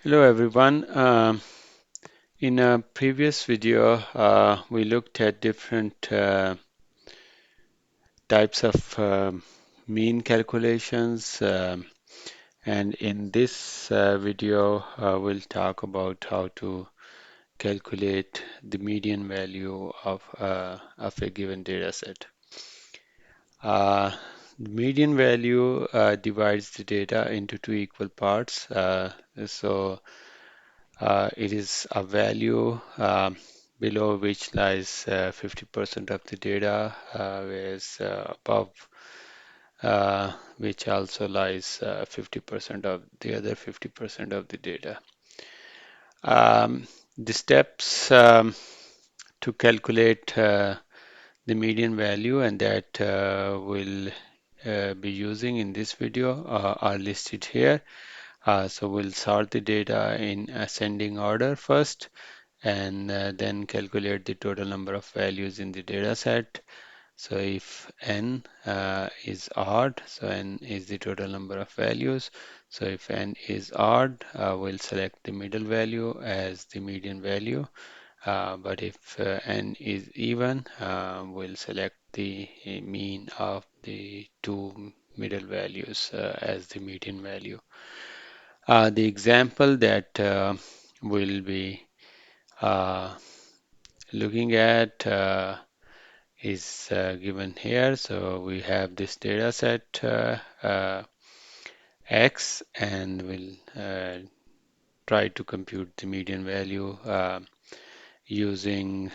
Hello everyone. In a previous video, we looked at different types of mean calculations, and in this video, we'll talk about how to calculate the median value of a given data set. The median value divides the data into two equal parts. So it is a value below which lies 50% of the data, whereas above which also lies 50% of the other 50% of the data. The steps to calculate the median value and that we'll be using in this video are listed here. So we'll sort the data in ascending order first and then calculate the total number of values in the data set. So if n is odd, so n is the total number of values. So if n is odd, we'll select the middle value as the median value. But if n is even, we'll select the mean of the two middle values as the median value. The example that we'll be uh, looking at is given here. So we have this data set X, and we'll try to compute the median value using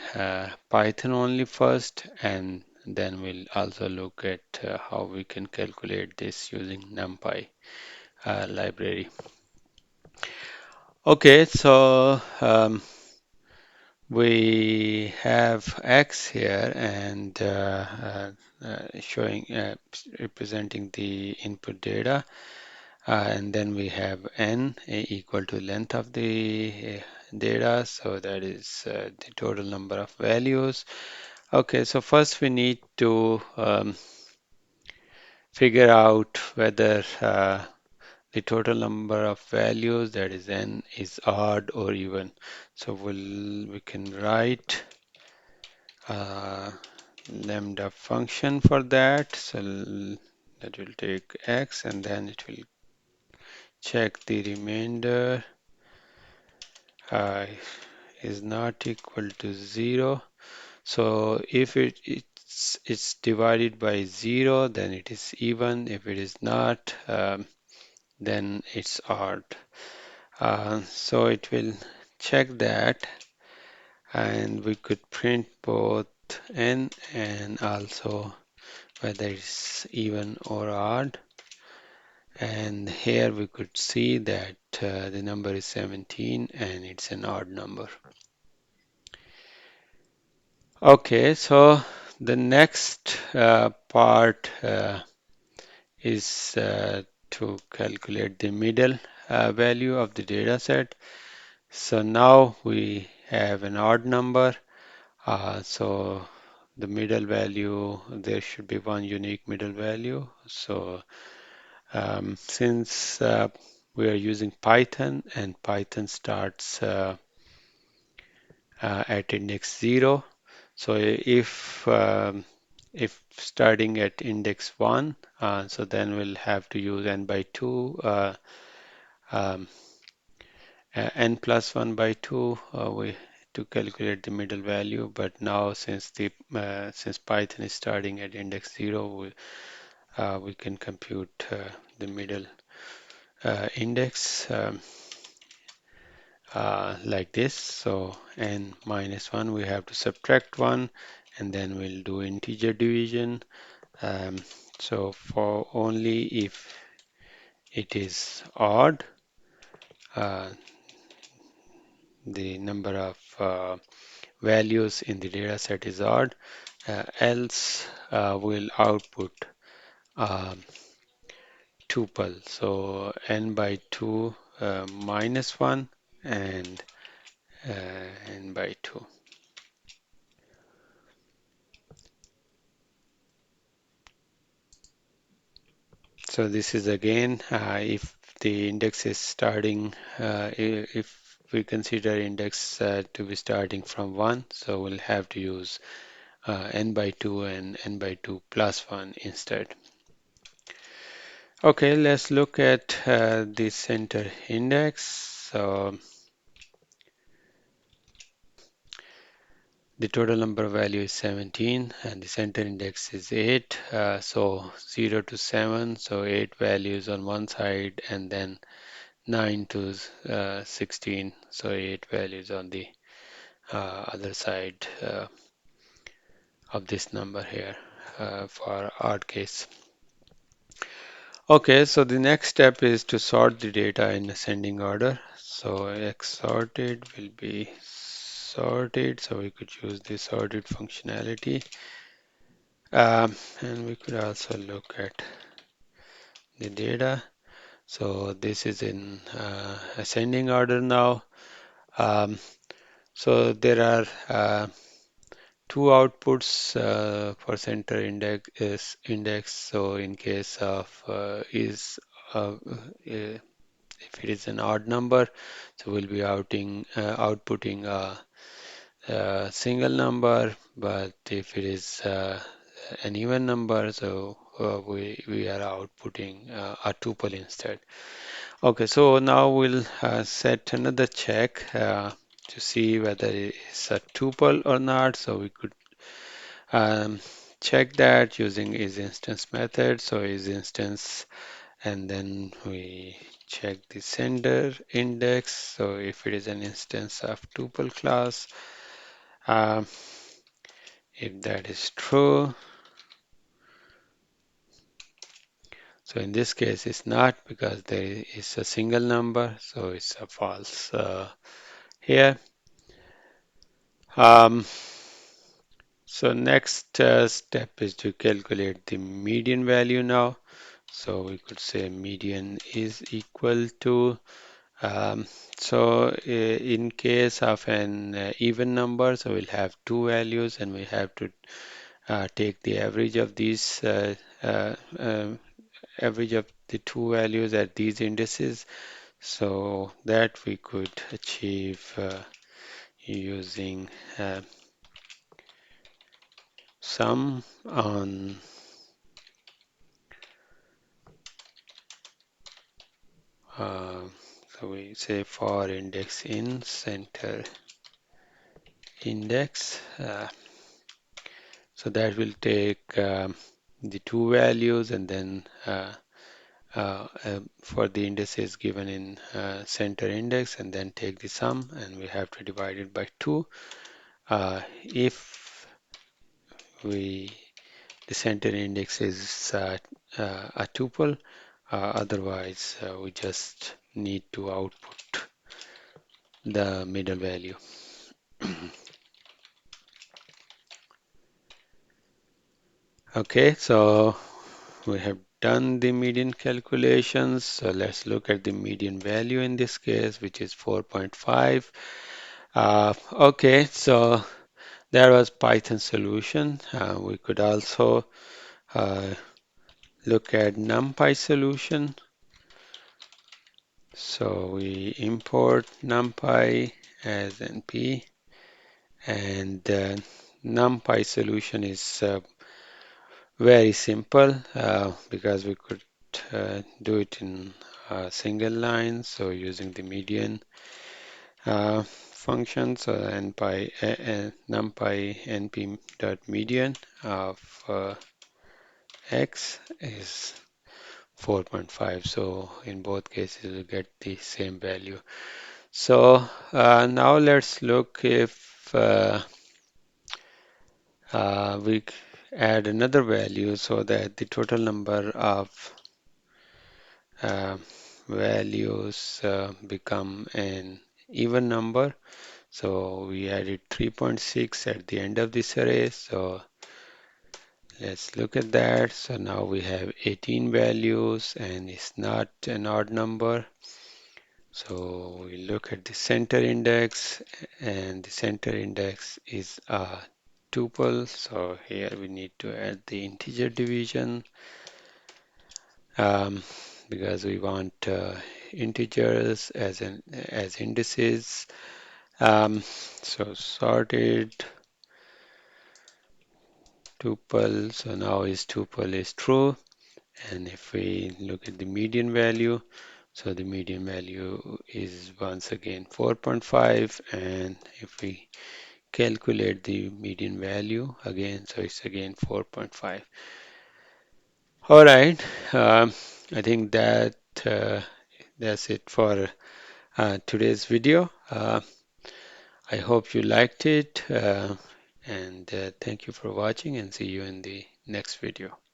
Python only first, and then we'll also look at how we can calculate this using NumPy library. Okay, so we have X here and showing representing the input data, and then we have n equal to length of the data, so that is the total number of values. Okay, so first we need to figure out whether the total number of values, that is n, is odd or even. So we can write lambda function for that. So that will take x and then it will check the remainder is not equal to 0. So if it's divided by 0, then it is even. If it is not, then it's odd. So it will check that, and we could print both n and also whether it's even or odd. And here we could see that the number is 17 and it's an odd number. Okay, so the next part is to calculate the middle value of the data set. So now we have an odd number. So the middle value, there should be one unique middle value. So since we are using Python and Python starts at index 0, so if starting at index 1, so then we'll have to use n by 2, um, n plus 1 by 2 we to calculate the middle value. But now since Python is starting at index 0, we can compute the middle index like this. So n minus 1, we have to subtract 1, and then we'll do integer division. So for only if it is odd, uh, the number of values in the data set is odd, else we'll output um, tuple. So n by 2 minus 1 and n by 2. So this is again if the index is starting, if we consider index to be starting from 1, so we'll have to use n by 2 and n by 2 plus 1 instead. Okay, let's look at the center index. So the total number value is 17 and the center index is 8. So 0 to 7, so 8 values on one side, and then 9 to 16, so 8 values on the other side of this number here for odd case. Okay, so the next step is to sort the data in ascending order. So x sorted will be sorted, so we could use the sorted functionality. And we could also look at the data. So this is in ascending order now. So there are two outputs for center index. So in case of if it is an odd number, so we'll be outputting a single number. But if it is an even number, so we are outputting a tuple instead. Okay, so now we'll set another check to see whether it is a tuple or not. So we could um, check that using isInstance method. So isInstance, and then we check the sender index. So if it is an instance of tuple class, um, if that is true, so in this case it's not, because there is a single number, so it's a false here. Um, so next step is to calculate the median value now. So we could say median is equal to, um, so in case of an even number, so we'll have two values and we have to take the average of these uh, um, average of the two values at these indices, so that we could achieve using sum on uh, so we say for index in center index, so that will take the two values, and then for the indices given in center index, and then take the sum, and we have to divide it by 2 if we the center index is a tuple. Otherwise, we just need to output the middle value. Okay, so we have done the median calculations. So let's look at the median value in this case, which is 4.5. Okay, so there was Python solution. We could also uh, look at NumPy solution. So we import NumPy as NP, and NumPy solution is very simple because we could do it in a single line. So using the median function, so NumPy np dot median of x is 4.5. So in both cases, we get the same value. So now let's look if we add another value so that the total number of uh, values become an even number. So we added 3.6 at the end of this array. So let's look at that. So now we have 18 values and it's not an odd number. So we look at the center index, and the center index is a tuple. So here we need to add the integer division. Um, because we want integers as indices. So sorted tuple. So now is tuple is true. And if we look at the median value, so the median value is once again 4.5. And if we calculate the median value again, so it's again 4.5. All right, I think uh, that's it for today's video. I hope you liked it, and thank you for watching, and see you in the next video.